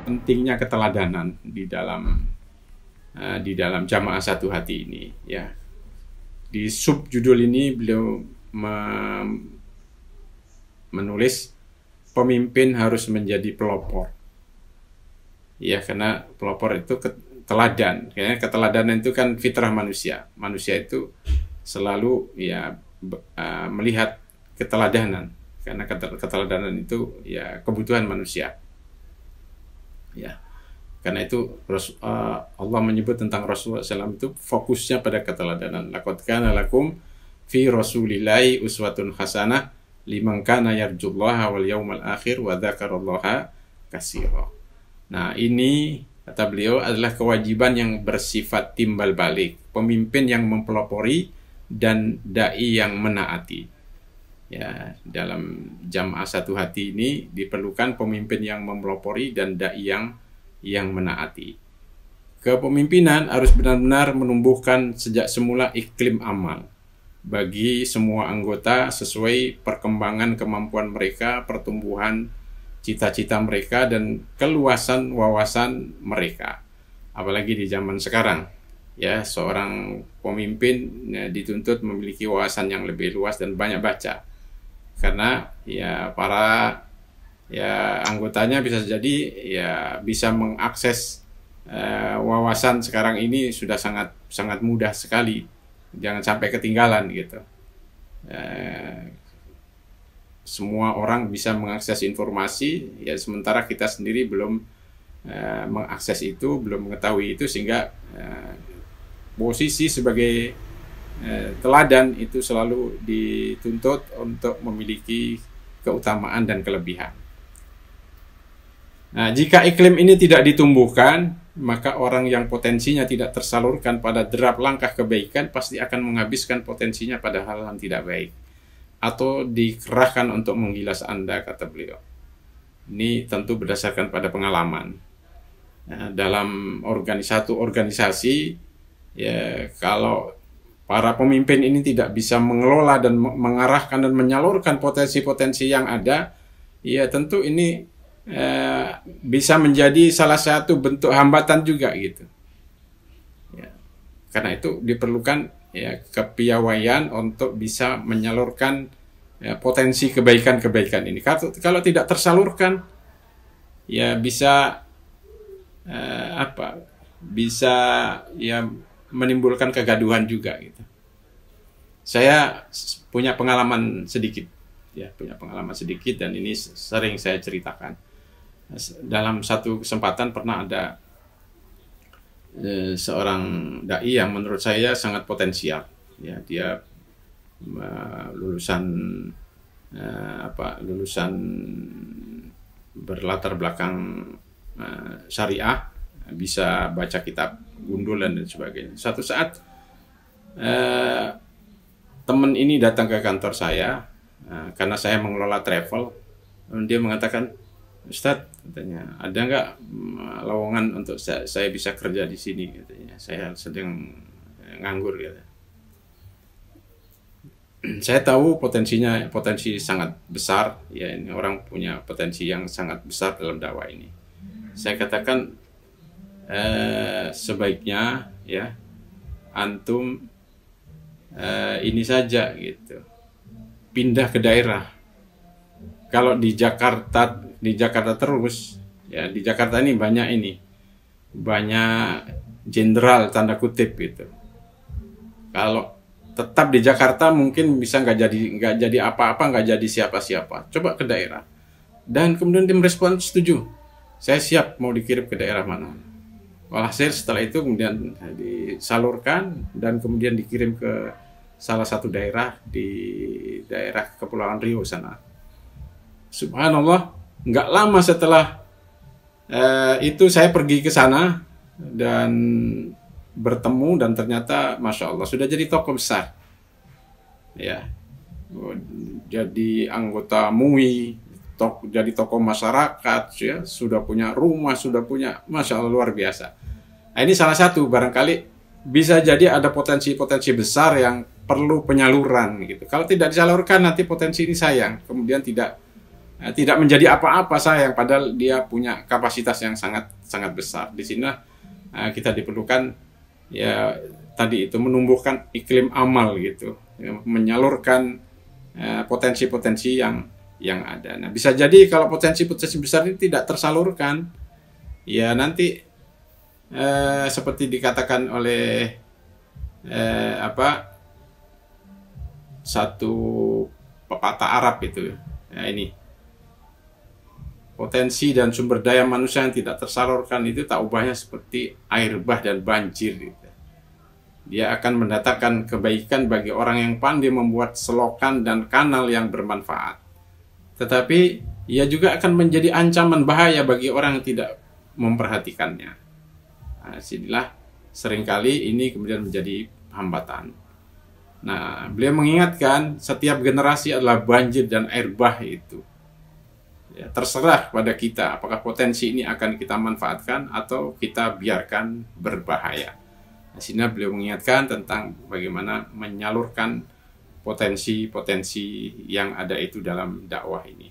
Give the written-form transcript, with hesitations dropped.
pentingnya keteladanan di dalam jamaah satu hati ini, ya. Di subjudul ini beliau menulis pemimpin harus menjadi pelopor. Ya, karena pelopor itu teladan. Kayaknya keteladanan itu kan fitrah manusia. Manusia itu selalu ya melihat keteladanan, karena keteladanan itu ya kebutuhan manusia. Ya. Karena itu Allah menyebut tentang Rasulullah SAW itu fokusnya pada keteladanan. Laqad kana lakum fi Rasulillahi uswatun hasanah liman kana yarjullaha wal yawmal akhir wa dzakarallaha katsira. Nah, ini kata beliau adalah kewajiban yang bersifat timbal balik, pemimpin yang mempelopori dan dai yang menaati. Ya, dalam jamaah satu hati ini diperlukan pemimpin yang mempelopori dan dai yang menaati. Kepemimpinan harus benar-benar menumbuhkan sejak semula iklim amal bagi semua anggota sesuai perkembangan kemampuan mereka, pertumbuhan cita-cita mereka, dan keluasan wawasan mereka. Apalagi di zaman sekarang, ya, seorang pemimpin ya, dituntut memiliki wawasan yang lebih luas dan banyak baca. Karena ya para anggotanya bisa jadi ya bisa mengakses wawasan sekarang ini sudah sangat mudah sekali. Jangan sampai ketinggalan gitu. Semua orang bisa mengakses informasi, ya sementara kita sendiri belum mengakses itu, belum mengetahui itu, sehingga posisi sebagai teladan itu selalu dituntut untuk memiliki keutamaan dan kelebihan. Nah, jika iklim ini tidak ditumbuhkan, maka orang yang potensinya tidak tersalurkan pada derap langkah kebaikan pasti akan menghabiskan potensinya pada hal yang tidak baik, atau dikerahkan untuk menggilas Anda, kata beliau. Ini tentu berdasarkan pada pengalaman. Nah, dalam organisasi, ya kalau para pemimpin ini tidak bisa mengelola dan mengarahkan dan menyalurkan potensi-potensi yang ada, ya tentu ini bisa menjadi salah satu bentuk hambatan juga gitu. Ya. Karena itu diperlukan ya kepiawaian untuk bisa menyalurkan ya, potensi kebaikan-kebaikan ini. Kalau tidak tersalurkan, ya bisa bisa ya menimbulkan kegaduhan juga gitu. Saya punya pengalaman sedikit, dan ini sering saya ceritakan. Dalam satu kesempatan pernah ada seorang dai yang menurut saya sangat potensial. Ya, dia lulusan berlatar belakang syariah, bisa baca kitab gundul dan sebagainya. Suatu saat teman ini datang ke kantor saya karena saya mengelola travel. Dia mengatakan, Ustadz, katanya, ada nggak lowongan untuk saya bisa kerja di sini? Katanya, saya sedang nganggur. Gitu. Saya tahu potensi sangat besar. Ya, ini orang punya potensi yang sangat besar dalam dakwah ini. Saya katakan sebaiknya ya antum ini saja gitu, pindah ke daerah. Kalau di Jakarta terus, ya di Jakarta ini banyak jenderal tanda kutip gitu. Kalau tetap di Jakarta mungkin bisa nggak jadi apa-apa, nggak jadi siapa-siapa. Coba ke daerah. Dan kemudian dia merespon, setuju. Saya siap mau dikirim ke daerah mana. Walhasil setelah itu kemudian disalurkan dan kemudian dikirim ke salah satu daerah di daerah Kepulauan Riau sana. Subhanallah, nggak lama setelah itu saya pergi ke sana dan bertemu, dan ternyata Masya Allah sudah jadi tokoh besar. Ya, jadi anggota MUI, jadi tokoh masyarakat, ya, sudah punya rumah, sudah punya, Masya Allah, luar biasa. Nah, ini salah satu, barangkali bisa jadi ada potensi-potensi besar yang perlu penyaluran gitu. Kalau tidak disalurkan nanti potensi ini sayang, kemudian tidak tidak menjadi apa-apa sayang, padahal dia punya kapasitas yang sangat sangat besar. Di sini kita diperlukan ya tadi itu menumbuhkan iklim amal gitu, ya, menyalurkan potensi-potensi yang ada. Nah, bisa jadi kalau potensi-potensi besar ini tidak tersalurkan, ya nanti seperti dikatakan oleh satu pepatah Arab itu, ya ini potensi dan sumber daya manusia yang tidak tersalurkan itu tak ubahnya seperti air bah dan banjir gitu. Dia akan mendatangkan kebaikan bagi orang yang pandai membuat selokan dan kanal yang bermanfaat. Tetapi ia juga akan menjadi ancaman bahaya bagi orang yang tidak memperhatikannya. Nah, sinilah seringkali ini kemudian menjadi hambatan. Nah, beliau mengingatkan setiap generasi adalah banjir dan air bah itu. Ya, terserah pada kita apakah potensi ini akan kita manfaatkan atau kita biarkan berbahaya. Di sini beliau mengingatkan tentang bagaimana menyalurkan potensi-potensi yang ada itu dalam dakwah ini.